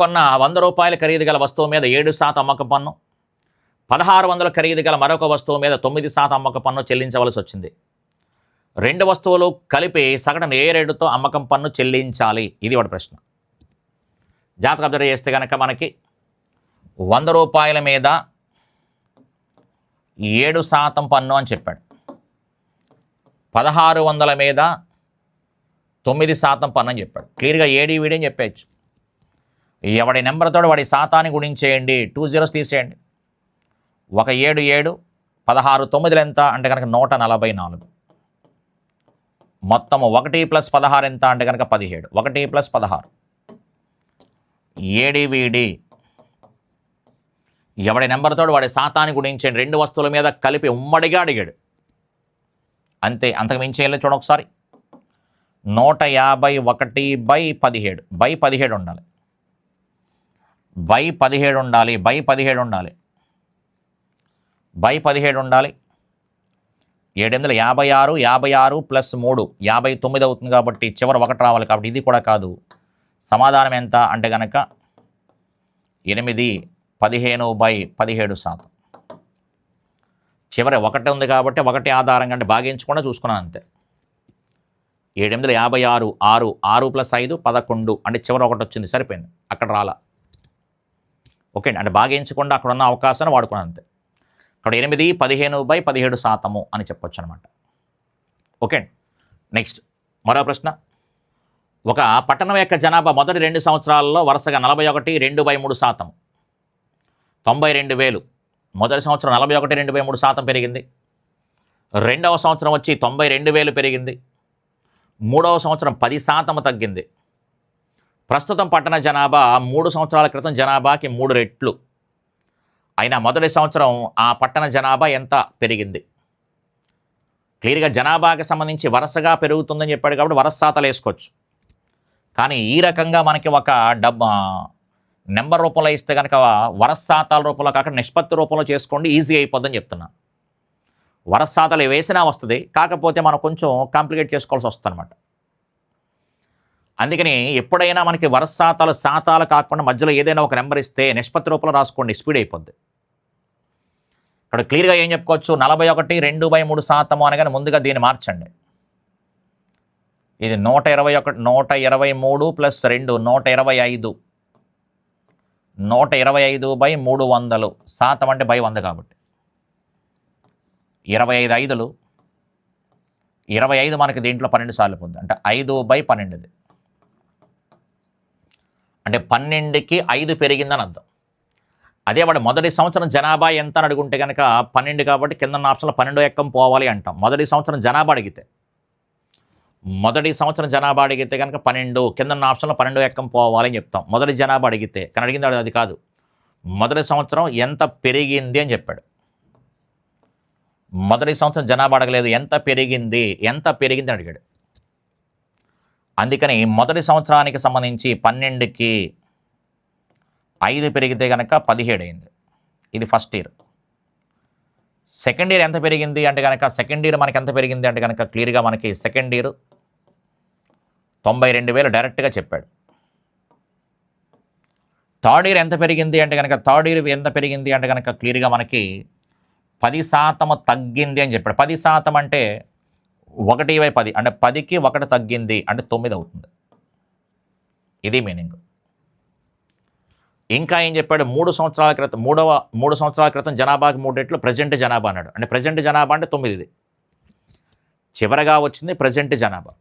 కొన్న 100 రూపాయల ఖరీదు గల వస్తువు మీద 7% అమ్మక పన్ను, 1600 ఖరీదు గల మరొక వస్తువు మీద 9% అమ్మక పన్ను చెల్లించవలసి వచ్చింది. 2 వస్తువులు కలిపి సగటున ఏ రేటుతో అమ్మకం పన్ను చెల్లించాలి? ఇది ఒకటి ప్రశ్న. జాగ్రత్తగా అబ్జర్వ్ చేస్తే కనుక మనకి 100 రూపాయల మీద 7% పన్ను అని చెప్పాడు. 1600 మీద 9% పన్ను అని చెప్పాడు. క్లియర్గా ఏడి వీడి అని చెప్పచ్చు. ఎవడి నెంబర్తో వాడి శాతాన్ని గుణించేయండి, 2 zeros తీసేయండి. 1 7 7 16 9 ఎంత అంటే కనుక 144. మొత్తం 1 + 16 ఎంత అంటే కనుక 17. 1 + 16 ఏడివిడి. ఎవడి నెంబర్తో వాడి శాతాన్ని గుణించండి. 2 వస్తువుల మీద కలిపి ఉమ్మడిగా అడిగాడు అంతే, అంతకు మించి వెళ్ళి చూడ ఒకసారి. 151/17 /17 ఉండాలి, /17 ఉండాలి, /17 ఉండాలి, /17 ఉండాలి. 7 56, 56 + 3 59 అవుతుంది కాబట్టి చివరి 1 రావాలి. కాబట్టి ఇది కూడా కాదు. సమాధానం ఎంత అంటే కనుక 8 15/17%. చివరి 1 ఉంది కాబట్టి 1 ఆధారంగా అంటే భాగించకుండా చూసుకున్నాను అంతే. 7 56, 6 6 + 5 11 అంటే చివరి 1 వచ్చింది, సరిపోయింది. అక్కడ రాలా. ఓకే అండి, అంటే భాగించకుండా అక్కడ ఉన్న అవకాశాన్ని వాడుకున్నాను అంతే. అక్కడ 8 15/17% అని చెప్పొచ్చు అనమాట. ఓకే అండి, నెక్స్ట్ మరో ప్రశ్న. ఒక పట్టణం యొక్క జనాభా మొదటి 2 సంవత్సరాలలో వరుసగా 41, 2/3%, 92,000. మొదటి సంవత్సరం 41, 2/3% పెరిగింది. రెండవ సంవత్సరం వచ్చి 92,000 పెరిగింది. మూడవ సంవత్సరం 10% తగ్గింది. ప్రస్తుతం పట్టణ జనాభా 3 సంవత్సరాల క్రితం జనాభాకి 3 రెట్లు అయినా మొదటి సంవత్సరం ఆ పట్టణ జనాభా ఎంత పెరిగింది? క్లియర్గా జనాభాకి సంబంధించి వరుసగా పెరుగుతుందని చెప్పాడు కాబట్టి వరుస శాతాలు వేసుకోవచ్చు. కానీ ఈ రకంగా మనకి ఒక నెంబర్ రూపంలో ఇస్తే కనుక వరుస శాతాల రూపంలో కాకుండా నిష్పత్తి రూపంలో చేసుకోండి, ఈజీ అయిపోద్దని చెప్తున్నా. వరుస శాతాలు వేసినా వస్తుంది, కాకపోతే మనం కొంచెం కాంప్లికేట్ చేసుకోవాల్సి వస్తుంది అనమాట. అందుకని ఎప్పుడైనా మనకి వరుస శాతాలు కాకుండా మధ్యలో ఏదైనా ఒక నెంబర్ ఇస్తే నిష్పత్తి రూపంలో రాసుకోండి, స్పీడ్ అయిపోద్ది. ఇక్కడ క్లియర్గా ఏం చెప్పుకోవచ్చు, 41, 2/3% అనగానే ముందుగా దీన్ని మార్చండి. ఇది 121, 123 + 2 125, 125/300 శాతం అంటే 100 కాబట్టి 25 5లు 25 మనకి దీంట్లో 12 సార్లు పొంది అంటే 5/12. అంటే 12కి 5 పెరిగిందని అర్థం. అదే వాడు మొదటి సంవత్సరం జనాభా ఎంత అని అడుగుంటే కనుక 12 కాబట్టి కింద ఆప్షన్లో 12 ఎక్కం పోవాలి అంటాం. మొదటి సంవత్సరం జనాభా అడిగితే కనుక 12, కింద ఆప్షన్లో 12 ఎక్కం పోవాలి అని చెప్తాం. మొదటి జనాభా అడిగితే కానీ అడిగింది అది కాదు, మొదటి సంవత్సరం ఎంత పెరిగింది అని చెప్పాడు. మొదటి సంవత్సరం జనాభా అడగలేదు, ఎంత పెరిగింది అని అడిగాడు. అందుకని మొదటి సంవత్సరానికి సంబంధించి 12కి 5 పెరిగితే కనుక 17 అయింది. ఇది ఫస్ట్ ఇయర్. సెకండ్ ఇయర్ ఎంత పెరిగింది అంటే కనుక మనకి ఎంత పెరిగింది అంటే కనుక క్లియర్గా మనకి సెకండ్ ఇయర్ 92,000 డైరెక్ట్గా చెప్పాడు. థర్డ్ ఇయర్ ఎంత పెరిగింది అంటే కనుక క్లియర్గా మనకి 10% తగ్గింది అని చెప్పాడు. 10% అంటే 1/10 అంటే 10కి 1 తగ్గింది అంటే 9 అవుతుంది. ఇది మీనింగ్. ఇంకా ఏం చెప్పాడు, 3 సంవత్సరాల క్రితం జనాభాకి 3 రెట్లు ప్రజెంట్ జనాభా అన్నాడు. అంటే ప్రజెంట్ జనాభా అంటే 9. చివరగా వచ్చింది ప్రజెంట్ జనాభా.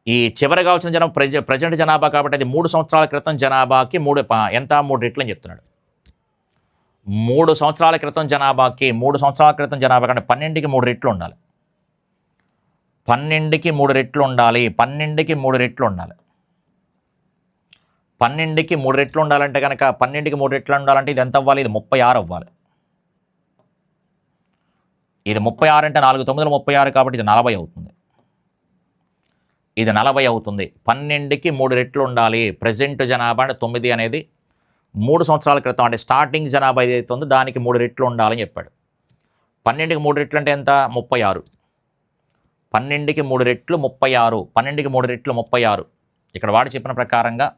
ఈ చివరగా వచ్చిన ప్రజెంట్ జనాభా కాబట్టి అది 3 సంవత్సరాల క్రితం జనాభాకి 3 రెట్లు అని చెప్తున్నాడు. 3 సంవత్సరాల క్రితం జనాభాకి 3 సంవత్సరాల క్రితం జనాభా కంటే 12కి 3 రెట్లు ఉండాలి. 12కి 3 రెట్లు ఉండాలి. 12కి 3 రెట్లు ఉండాలి. 12కి 3 రెట్లు ఉండాలంటే కనుక 12కి 3 రెట్లు ఉండాలంటే ఇది ఎంత అవ్వాలి? ఇది 36 అవ్వాలి. ఇది 36 అంటే 4 9 36 కాబట్టి ఇది 40 అవుతుంది. ఇది 40 అవుతుంది. 12కి 3 రెట్లు ఉండాలి. ప్రజెంట్ జనాభా అంటే 9 అనేది 3 సంవత్సరాల క్రితం అంటే స్టార్టింగ్ జనాభా ఏదైతే ఉందో దానికి 3 రెట్లు ఉండాలని చెప్పాడు. 12కి 3 రెట్లు అంటే ఎంత? 36. 12కి 3 రెట్లు 36. 12కి 3 రెట్లు 36. ఇక్కడ వాడు చెప్పిన ప్రకారంగా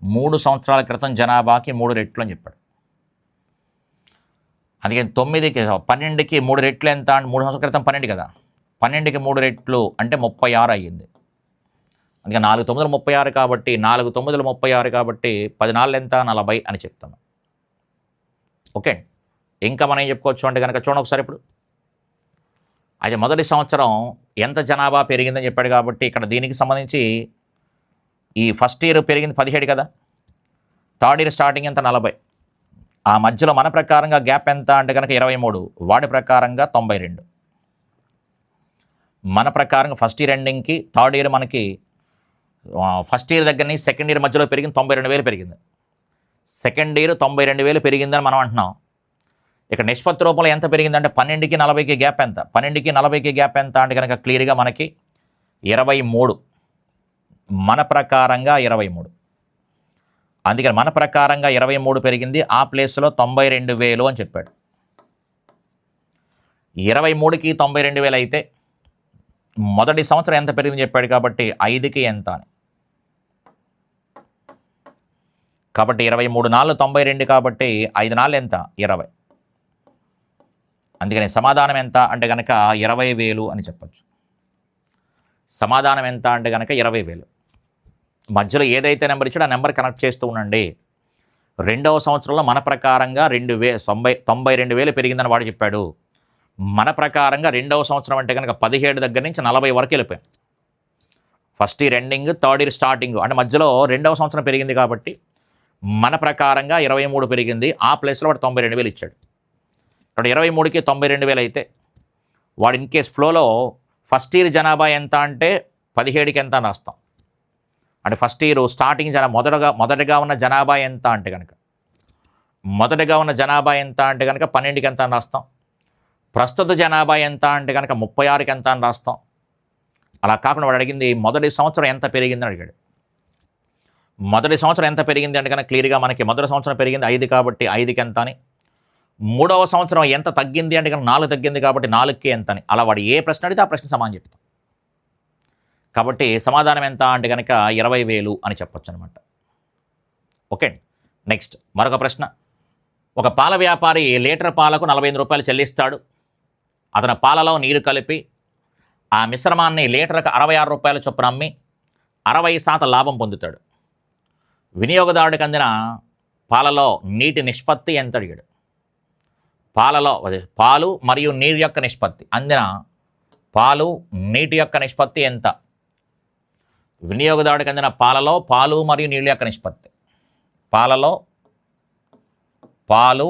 3 సంవత్సరాల క్రితం జనాభాకి 3 రెట్లు అని చెప్పాడు. అందుకే 9కి 12కి 3 రెట్లు ఎంత అంటే 3 సంవత్సరాల క్రితం 12 కదా, 12కి 3 రెట్లు అంటే 36 అయ్యింది. అందుకే 4 9 36 కాబట్టి 4 9 36 కాబట్టి 10 4 ఎంత 40 అని చెప్తాను. ఓకే, ఇంకా మనం ఏం చెప్పుకోవచ్చు అంటే కనుక చూడండి ఒకసారి. ఇప్పుడు అయితే మొదటి సంవత్సరం ఎంత జనాభా పెరిగిందని చెప్పాడు కాబట్టి ఇక్కడ దీనికి సంబంధించి ఈ ఫస్ట్ ఇయర్ పెరిగింది 17 కదా, థర్డ్ ఇయర్ స్టార్టింగ్ ఎంత 40, ఆ మధ్యలో మన ప్రకారంగా గ్యాప్ ఎంత అంటే కనుక 23, వాడి ప్రకారంగా 92. మన ప్రకారంగా ఫస్ట్ ఇయర్ ఎండింగ్కి థర్డ్ ఇయర్ మనకి ఫస్ట్ ఇయర్ దగ్గర నుంచి సెకండ్ ఇయర్ మధ్యలో పెరిగింది 92,000 పెరిగింది. సెకండ్ ఇయర్ 92,000 పెరిగిందని మనం అంటున్నాం. ఇక్కడ నిష్పత్తి రూపంలో ఎంత పెరిగిందంటే 12కి 40కి గ్యాప్ ఎంత, 12కి 40కి గ్యాప్ ఎంత అంటే కనుక క్లియర్గా మనకి 23, మన ప్రకారంగా 23. అందుకని మన ప్రకారంగా 23 పెరిగింది, ఆ ప్లేస్లో 92,000 అని చెప్పాడు. 23కి 92,000 అయితే మొదటి సంవత్సరం ఎంత పెరిగిందని చెప్పాడు కాబట్టి 5కి ఎంత అని. కాబట్టి 23 నాళ్ళు 92 కాబట్టి 5 నాళ్ళు ఎంత 20. అందుకని సమాధానం ఎంత అంటే కనుక 20,000 అని చెప్పచ్చు. సమాధానం ఎంత అంటే కనుక 20,000. మధ్యలో ఏదైతే నెంబర్ ఇచ్చాడో ఆ నెంబర్ కనెక్ట్ చేస్తూ ఉండండి. రెండవ సంవత్సరంలో మన ప్రకారంగా 92,000 పెరిగిందని వాడు చెప్పాడు. మన ప్రకారంగా రెండవ సంవత్సరం అంటే కనుక 17 దగ్గర నుంచి 40 వరకు వెళ్ళిపోయాం. First year ending, third year starting అంటే మధ్యలో రెండవ సంవత్సరం పెరిగింది కాబట్టి మన ప్రకారంగా 23 పెరిగింది, ఆ ప్లేస్లో వాడు 92,000 ఇచ్చాడు. ఇక్కడ 23కి 92,000 అయితే వాడు ఇన్ కేస్ ఫ్లోలో ఫస్ట్ ఇయర్ జనాభా ఎంత అంటే 17కి ఎంత అని రాస్తాం. అంటే ఫస్ట్ ఇయర్ స్టార్టింగ్ మొదటగా ఉన్న జనాభా ఎంత అంటే కనుక మొదటగా ఉన్న జనాభా ఎంత అంటే కనుక 12కి ఎంత అని రాస్తాం. ప్రస్తుత జనాభా ఎంత అంటే కనుక 36కి ఎంత అని రాస్తాం. అలా కాకుండా వాడు అడిగింది మొదటి సంవత్సరం ఎంత పెరిగిందని అడిగాడు. మొదటి సంవత్సరం ఎంత పెరిగింది అంటే కనుక క్లియర్గా మనకి మొదటి సంవత్సరం పెరిగింది 5 కాబట్టి 5కి ఎంత అని. మూడవ సంవత్సరం ఎంత తగ్గింది అంటే కనుక 4 తగ్గింది కాబట్టి 4కి ఎంత అని. అలా వాడు ఏ ప్రశ్న అడిగితే ఆ ప్రశ్న సమాధానం చెప్తాం. కాబట్టి సమాధానం ఎంత అంటే కనుక 20,000 అని చెప్పొచ్చు అనమాట. ఓకే, నెక్స్ట్ మరొక ప్రశ్న. ఒక పాల వ్యాపారి లీటర్ పాలకు 45 రూపాయలు చెల్లిస్తాడు. అతను పాలలో నీరు కలిపి ఆ మిశ్రమాన్ని లీటర్కు 66 రూపాయల చొప్పున అమ్మి 60% లాభం పొందుతాడు. వినియోగదారుడికి అందిన పాలలో నీటి నిష్పత్తి ఎంత అడిగాడు. పాలు మరియు నీరు యొక్క నిష్పత్తి, అందిన పాలు నీటి యొక్క నిష్పత్తి ఎంత. వినియోగదారుడికి అందిన పాలలో పాలు మరియు నీళ్ళ యొక్క నిష్పత్తి, పాలలో పాలు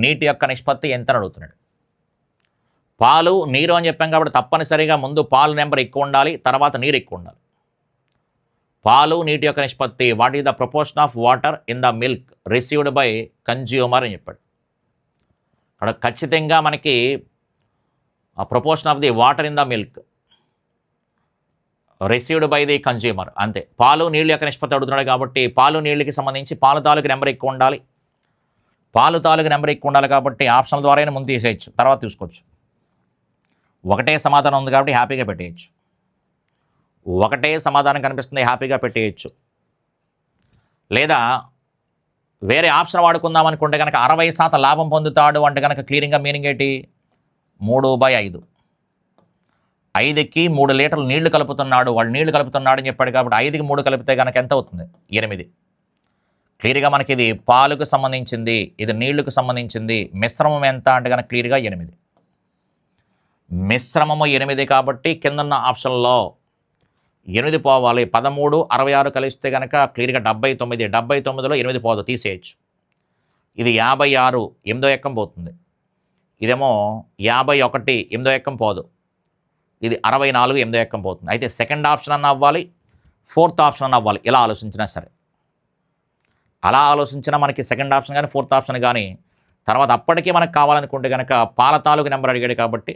నీటి యొక్క నిష్పత్తి ఎంత అని అడుగుతున్నాడు. పాలు నీరు అని చెప్పాం కాబట్టి తప్పనిసరిగా ముందు పాలు నెంబర్ ఎక్కువ ఉండాలి, తర్వాత నీరు ఎక్కువ ఉండాలి. పాలు నీటి యొక్క నిష్పత్తి, what is the proportion of water in the milk received by consumer అని చెప్పాడు. అక్కడ ఖచ్చితంగా మనకి ఆ proportion of the water in the milk received by the consumer అంతే. పాలు నీళ్ళ యొక్క నిష్పత్తి అడుగుతున్నాడు కాబట్టి పాలు నీళ్ళకి సంబంధించి పాలు తాలూకు నెంబర్ ఎక్కువ ఉండాలి. పాలు తాలూకు నెంబర్ ఎక్కువ ఉండాలి కాబట్టి ఆప్షన్ల ద్వారా ముందు తీసేయచ్చు, తర్వాత తీసుకోవచ్చు. ఒకటే సమాధానం ఉంది కాబట్టి హ్యాపీగా పెట్టేయచ్చు. ఒకటే సమాధానం కనిపిస్తుంది, హ్యాపీగా పెట్టేయచ్చు. లేదా వేరే ఆప్షన్ వాడుకుందాం అనుకుంటే కనుక 60% లాభం పొందుతాడు అంటే కనుక క్లియరింగ్గా మీనింగ్ ఏంటి, 3/5. 5కి 3 లీటర్లు నీళ్లు కలుపుతున్నాడు, వాడు నీళ్లు కలుపుతున్నాడు అని చెప్పాడు కాబట్టి 5కి 3 కలిపితే కనుక ఎంత అవుతుంది 8. క్లియర్గా మనకి ఇది పాలుకు సంబంధించింది, ఇది నీళ్లకు సంబంధించింది. మిశ్రమం ఎంత అంటే కనుక క్లియర్గా 8. మిశ్రమము 8 కాబట్టి కిందన్న ఆప్షన్లో 8 పోవాలి. 13, 66 కలిస్తే కనుక క్లియర్గా 79. 79లో 8 పోదు, తీసేయచ్చు. ఇది 56, 8వ ఎక్కం పోతుంది. ఇదేమో 51, 8వ ఎక్కం పోదు. ఇది 64, 8వ ఎక్కం పోతుంది. అయితే సెకండ్ ఆప్షన్ అన్న అవ్వాలి, ఫోర్త్ ఆప్షన్ అన్న అవ్వాలి. ఇలా ఆలోచించినా సరే, అలా ఆలోచించినా మనకి సెకండ్ ఆప్షన్ కానీ ఫోర్త్ ఆప్షన్ కానీ తర్వాత అప్పటికీ మనకు కావాలనుకుంటే కనుక పాల తాలూకు నెంబర్ అడిగాడు కాబట్టి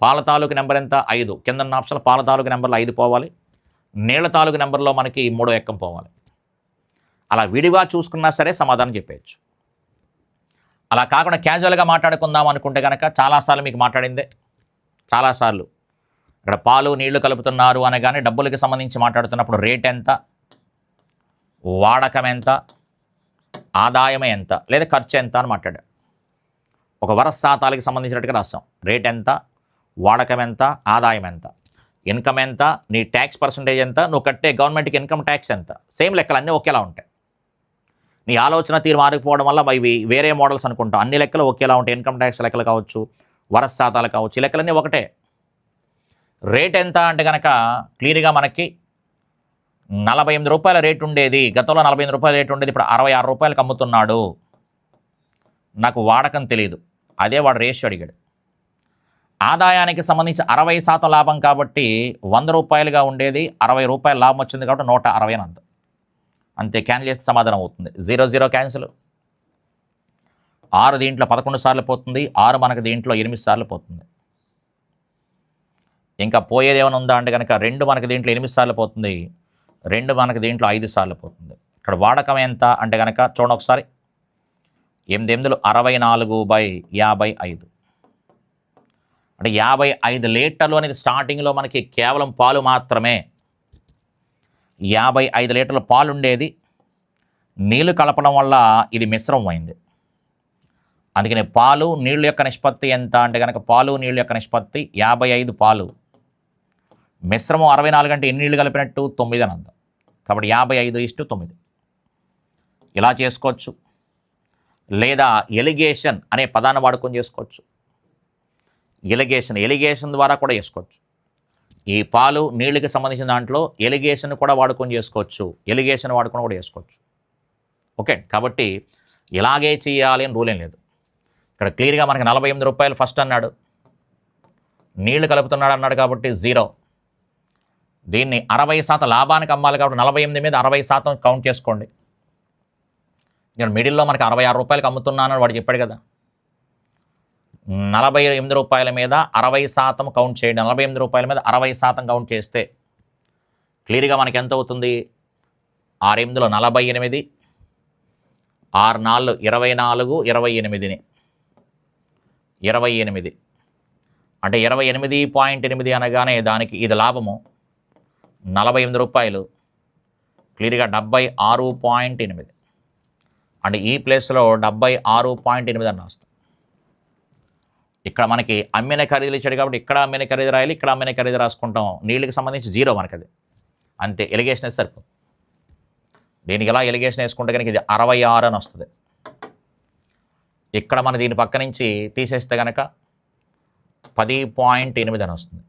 పాల తాలూకు నెంబర్ ఎంత 5. కింద ఆప్షన్ పాల తాలూకు నెంబర్లో 5 పోవాలి, నీళ్ల తాలూకు నెంబర్లో మనకి 3వ ఎక్కం పోవాలి. అలా విడిగా చూసుకున్నా సరే సమాధానం చెప్పేయచ్చు. అలా కాకుండా క్యాజువల్గా మాట్లాడుకుందాం అనుకుంటే కనుక చాలాసార్లు మీకు మాట్లాడిందే, చాలాసార్లు ఇక్కడ పాలు నీళ్లు కలుపుతున్నారు అనగానే డబ్బులకి సంబంధించి మాట్లాడుతున్నప్పుడు రేట్ ఎంత, వాడకం ఎంత, ఆదాయం ఎంత లేదా ఖర్చు ఎంత అని మాట్లాడాడు. ఒక వరస శాతాలకి సంబంధించినట్టుగా రాస్తాం. రేట్ ఎంత, వాడకం ఎంత, ఆదాయం ఎంత, ఇన్కమ్ ఎంత, నీ ట్యాక్స్ పర్సంటేజ్ ఎంత, నువ్వు కట్టే గవర్నమెంట్కి ఇన్కమ్ ట్యాక్స్ ఎంత. సేమ్ లెక్కలు అన్నీ ఒకేలా ఉంటాయి. నీ ఆలోచన తీరు మారిపోవడం వల్ల ఇవి వేరే మోడల్స్ అనుకుంటాం. అన్ని లెక్కలు ఒకేలా ఉంటాయి. ఇన్కమ్ ట్యాక్స్ లెక్కలు కావచ్చు, వరస శాతాలు కావచ్చు, ఈ లెక్కలన్నీ ఒకటే. రేట్ ఎంత అంటే కనుక క్లియర్గా మనకి 48 రూపాయల రేటు ఉండేది, గతంలో 48 రూపాయల రేటు ఉండేది, ఇప్పుడు 66 రూపాయలకు అమ్ముతున్నాడు. నాకు వాడకం తెలియదు, అదే వాడు రేషియో అడిగాడు. ఆదాయానికి సంబంధించి 60% లాభం కాబట్టి 100 రూపాయలుగా ఉండేది 60 రూపాయల లాభం వచ్చింది కాబట్టి 160 అంత. అంతే, క్యాన్సిల్ చేస్తే సమాధానం అవుతుంది. 0 0 క్యాన్సిల్. 6 దీంట్లో 11 సార్లు పోతుంది, 6 మనకు దీంట్లో 8 సార్లు పోతుంది. ఇంకా పోయేది ఏమైనా ఉందా అంటే కనుక 2 మనకి దీంట్లో 8 సార్లు పోతుంది, 2 మనకి దీంట్లో 5 సార్లు పోతుంది. ఇక్కడ వాడకం ఎంత అంటే కనుక చూడండి ఒకసారి, 8 8 44/55 అంటే 55 లీటర్లు అనేది స్టార్టింగ్లో మనకి కేవలం పాలు మాత్రమే. 55 లీటర్ల పాలు ఉండేది, నీళ్లు కలపడం వల్ల ఇది మిశ్రమం అయింది. అందుకని పాలు నీళ్ళ యొక్క నిష్పత్తి ఎంత అంటే కనుక పాలు నీళ్ళ యొక్క నిష్పత్తి 55 పాలు, మిశ్రమం 64 అంటే ఎన్ని నీళ్ళు కలిపినట్టు 9 అని అందాం. కాబట్టి 55:9 ఇలా చేసుకోవచ్చు. లేదా ఎలిగేషన్ అనే పదాన్ని వాడుకొని చేసుకోవచ్చు. ఎలిగేషన్ ద్వారా కూడా చేసుకోవచ్చు. ఈ పాలు నీళ్ళకి సంబంధించిన దాంట్లో ఎలిగేషన్ కూడా వాడుకొని చేసుకోవచ్చు. ఎలిగేషన్ వాడుకొని కూడా చేసుకోవచ్చు. ఓకే, కాబట్టి ఇలాగే చేయాలి అని రూల్ ఏం లేదు. ఇక్కడ క్లియర్గా మనకి 48 రూపాయలు ఫస్ట్ అన్నాడు, నీళ్లు కలుపుతున్నాడు అన్నాడు కాబట్టి 0. దీన్ని 60% లాభానికి అమ్మాలి కాబట్టి 48 మీద 60% కౌంట్ చేసుకోండి. నేను మిడిల్లో మనకి 66 రూపాయలకి అమ్ముతున్నానని వాడు చెప్పాడు కదా. 48 రూపాయల మీద 60% కౌంట్ చేయండి. 48 రూపాయల మీద 60% కౌంట్ చేస్తే క్లియర్గా మనకి ఎంత అవుతుంది? 6 8 48, 6 4 24, 28 అంటే 28.8 అనగానే దానికి ఇది లాభము 48 రూపాయలు, క్లియర్గా 76.8 అంటే ఈ ప్లేస్లో 76.8 అని రాస్తాం. ఇక్కడ మనకి అమ్మిన ఖరీదులు ఇచ్చాడు కాబట్టి ఇక్కడ అమ్మిన ఖరీదు రాయాలి, ఇక్కడ అమ్మిన ఖరీదు రాసుకుంటాం. నీళ్ళకి సంబంధించి 0 మనకి అది అంతే. ఎలిగేషన్ వేస్తే సరిపోతుంది. దీనికి ఎలా ఎలిగేషన్ వేసుకుంటే కనుక ఇది 66 అని వస్తుంది. ఇక్కడ మన దీని పక్క నుంచి తీసేస్తే కనుక 10.8 అని వస్తుంది.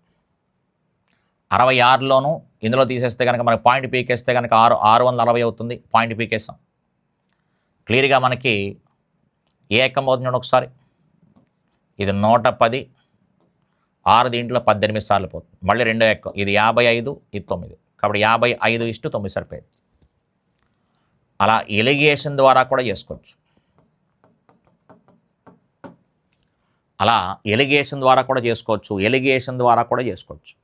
66లోను ఇందులో తీసేస్తే కనుక మనకి పాయింట్ పీకేస్తే కనుక 640 అవుతుంది. పాయింట్ పీకేస్తాం. క్లియర్గా మనకి ఏ ఎక్కం అవుతుంది ఒకసారి, ఇది 110, 6 దీంట్లో 18 సార్లు పోతుంది. మళ్ళీ 2 ఎక్కం, ఇది 55, ఇది 9 కాబట్టి 55:9 సరిపోయింది. అలా ఎలిగేషన్ ద్వారా కూడా చేసుకోవచ్చు. ఎలిగేషన్ ద్వారా కూడా చేసుకోవచ్చు.